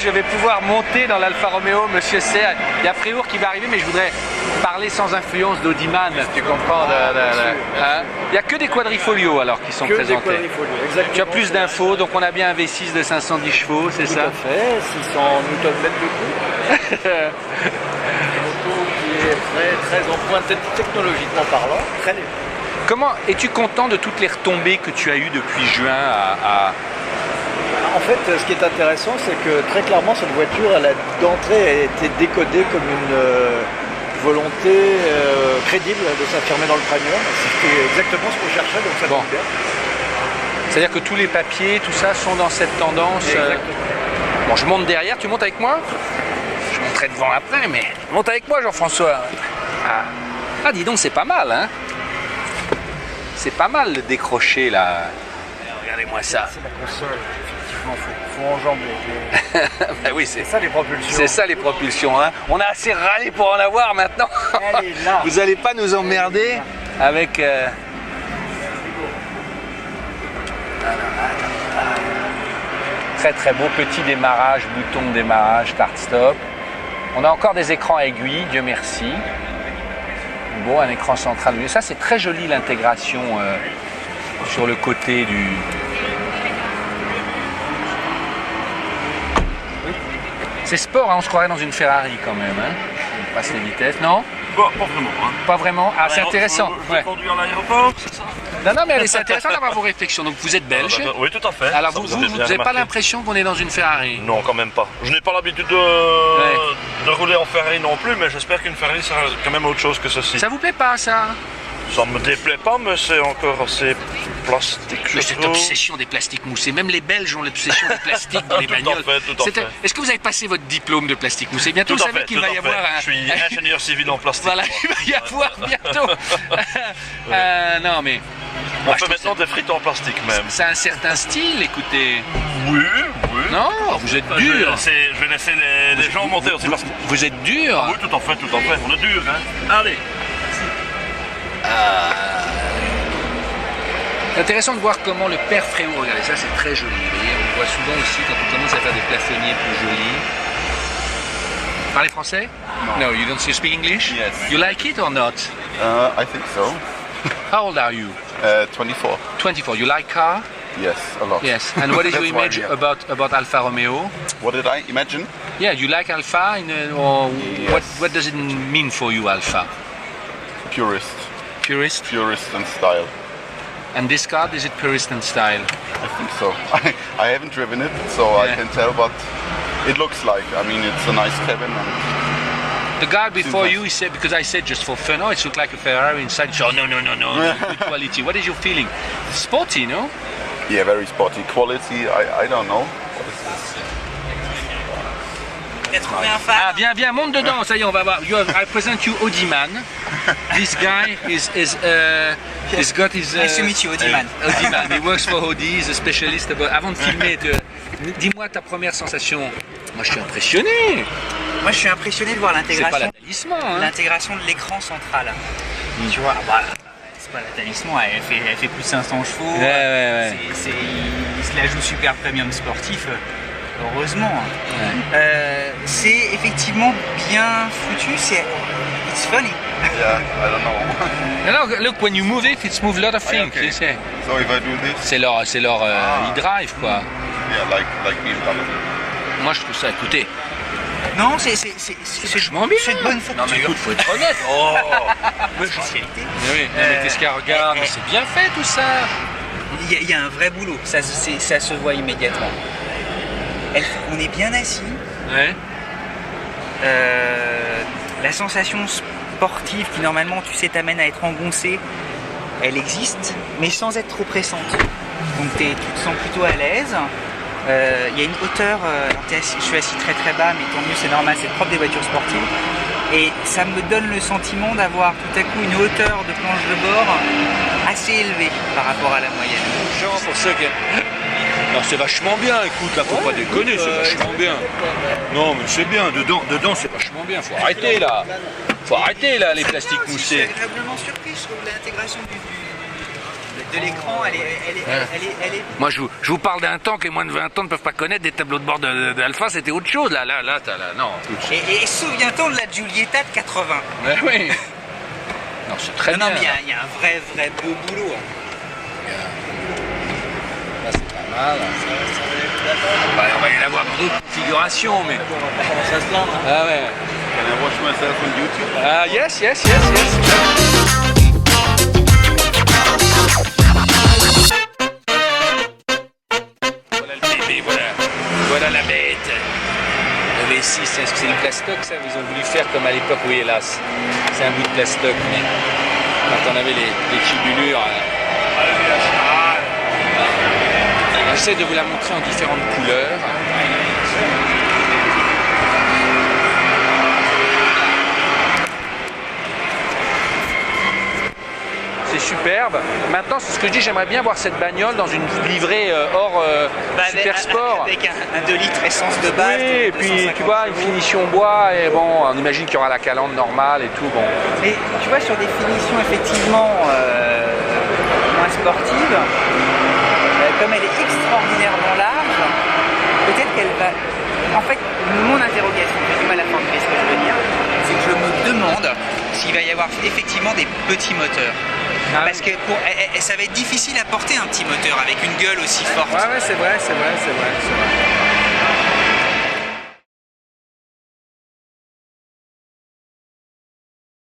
je vais pouvoir monter dans l'Alfa Romeo, monsieur Serre. Il y a Fréour qui va arriver, mais je voudrais parler sans influence d'Audiman. Tu comprends hein? Il n'y a que des quadrifolios alors qui sont présentés. Tu as plus d'infos, donc on a bien un V6 de 510 chevaux, c'est ça? Tout à fait, 600 Nm de coup. Qui est très en pointe technologiquement parlant, très léger. Comment es-tu content de toutes les retombées que tu as eues depuis juin En fait, ce qui est intéressant, c'est que très clairement, cette voiture, d'entrée, a été décodée comme une volonté crédible de s'affirmer dans le premium. C'était exactement ce qu'on cherchait, donc ça tombe bien. C'est-à-dire que tous les papiers, tout ça, sont dans cette tendance. Bon, je monte derrière, tu montes avec moi? Je monterai devant après, mais monte avec moi, Jean-François. Ah, dis donc, c'est pas mal, hein? C'est pas mal le décroché là. Regardez-moi ça. C'est la console, effectivement, faut enjamber. Ben oui, c'est ça les propulsions. C'est ça les propulsions, hein. On a assez râlé pour en avoir maintenant. Elle est là. Vous allez pas nous emmerder avec. Très très beau petit démarrage, bouton de démarrage, start-stop. On a encore des écrans aiguilles, Dieu merci. Bon, un écran central. Ça, c'est très joli l'intégration sur le côté du. C'est sport, hein, on se croirait dans une Ferrari quand même. Hein. On passe les vitesses, non? Pas vraiment. Hein. Pas vraiment. Ah, c'est intéressant. Je vais conduire à l'aéroport, c'est ça? Non, mais c'est intéressant d'avoir vos réflexions. Donc vous êtes belge? Oui, tout à fait. Alors vous n'avez pas l'impression qu'on est dans une Ferrari? Non, quand même pas. Je n'ai pas l'habitude de rouler en Ferrari non plus, mais j'espère qu'une Ferrari sera quand même autre chose que ceci. Ça vous plaît pas, ça? Ça me déplaît pas, mais c'est encore assez plastique. Mais cette obsession des plastiques moussés, même les Belges ont l'obsession des plastiques dans les bagnoles. Tout à fait. Est-ce que vous avez passé votre diplôme de plastique moussé? Bientôt, vous savez qu'il va y avoir un... Je suis ingénieur civil en plastique. Voilà, il va y avoir bientôt. Non, mais... On fait maintenant des frites en plastique même. C'est un certain style, écoutez. Oui. Non, vous êtes dur. Je vais laisser les gens monter aussi. Vous êtes dur. Oui, tout à fait. On est dur, hein. Allez. C'est intéressant de voir comment le père Fréour, regardez ça, c'est très joli. Vous voyez, on voit souvent aussi quand on commence à faire des plafonniers plus jolis. Vous parlez français? No, you don't speak English? Yes. You like it or not? I think so. How old are you? 24. 24. You like car? Yes, a lot. Yes. And what is your That's why image we are- about Alfa Romeo? What did I imagine? Yeah, you like Alfa, or Yes. what does it mean for you, Alfa? Purist. Purist? Purist and style. And this car, is it purist in style? I think so. I haven't driven it, so Yeah. I can tell, but it looks like. I mean, it's a nice cabin. And The guy before nice. you, he said, because I said just for fun, oh, it looks like a Ferrari inside. So, no, good quality. What is your feeling? Sporty, no? yeah, very sporty. Quality, I don't know. What is this? Ah, viens, monte dedans. Ça y est, on va voir. I present you Audiman. This guy he's got his. Nice to meet you, Audiman. Audiman. He works for Audi. He's a specialist. Avant de filmer, dis-moi ta première sensation. Moi, je suis impressionné. Moi, je suis impressionné de voir C'est pas l'intégration. l'atalisman, hein. L'intégration de l'écran central. Tu vois, c'est pas l'atalisman, elle fait plus de 500 chevaux. Ouais. Il se la joue super premium sportif. Heureusement. Ouais. C'est effectivement bien foutu. It's funny. Yeah, I don't know. Alors, look, when you move it, it's move a lot of things. Okay. You see. So if I do this, C'est leur e-drive, quoi. yeah, like BMW. Moi, je trouve ça, écoutez, Non, c'est vachement bien. C'est de bonne facture. Non, mais écoute, faut être honnête. Oh. Bonne spécialité. Mais oui, mais qu'est-ce qu'elle regarde? Mais c'est bien fait, tout ça. Il y a un vrai boulot. Ça se voit immédiatement. On est bien assis. Ouais. La sensation sportive qui normalement tu sais t'amène à être engoncé, elle existe, mais sans être trop pressante. Donc tu te sens plutôt à l'aise. Il y a une hauteur, alors je suis assis très très bas, mais tant mieux, c'est normal, c'est le propre des voitures sportives. Et ça me donne le sentiment d'avoir tout à coup une hauteur de planche de bord assez élevée par rapport à la moyenne. Genre pour ceux qui... Non, c'est vachement bien, écoute, là, faut pas déconner, c'est vachement bien. Non, mais c'est bien, dedans c'est vachement bien, faut arrêter là. Faut arrêter là, les plastiques Je suis moussés. agréablement surpris, je trouve l'intégration de l'écran, elle est... Moi, je vous parle d'un temps que les moins de 20 ans ne peuvent pas connaître. Des tableaux de bord d'Alpha, c'était autre chose. Là, non. Et souviens-toi de la Giulietta de 80. Ouais, oui. Non, c'est très bien. Non, mais il y a un vrai beau boulot. Là, c'est pas mal. On va y avoir d'autres configurations, mais... Ça se plaint, hein. Ah ouais. Can I watch myself on YouTube? Yes. Voilà le bébé, voilà la bête. Le V6, est-ce que c'est du plastoc ça? Ils ont voulu faire comme à l'époque, oui hélas. C'est un bout de plastoc, mais quand on avait les tubulures. J'essaie de vous la montrer en différentes couleurs. C'est superbe. Maintenant, c'est ce que je dis, j'aimerais bien voir cette bagnole dans une livrée hors super sport. Avec un 2 litres essence de base. Oui, et puis tu vois, une finition bois, et bon, on imagine qu'il y aura la calandre normale et tout. Bon. Mais tu vois, sur des finitions effectivement moins sportives, comme elle est extraordinairement large, peut-être qu'elle va... En fait, mon interrogation, j'ai du mal à formuler ce que je veux dire, c'est que je me demande s'il va y avoir effectivement des petits moteurs. Parce que ça va être difficile à porter un petit moteur avec une gueule aussi forte. Ouais, c'est vrai.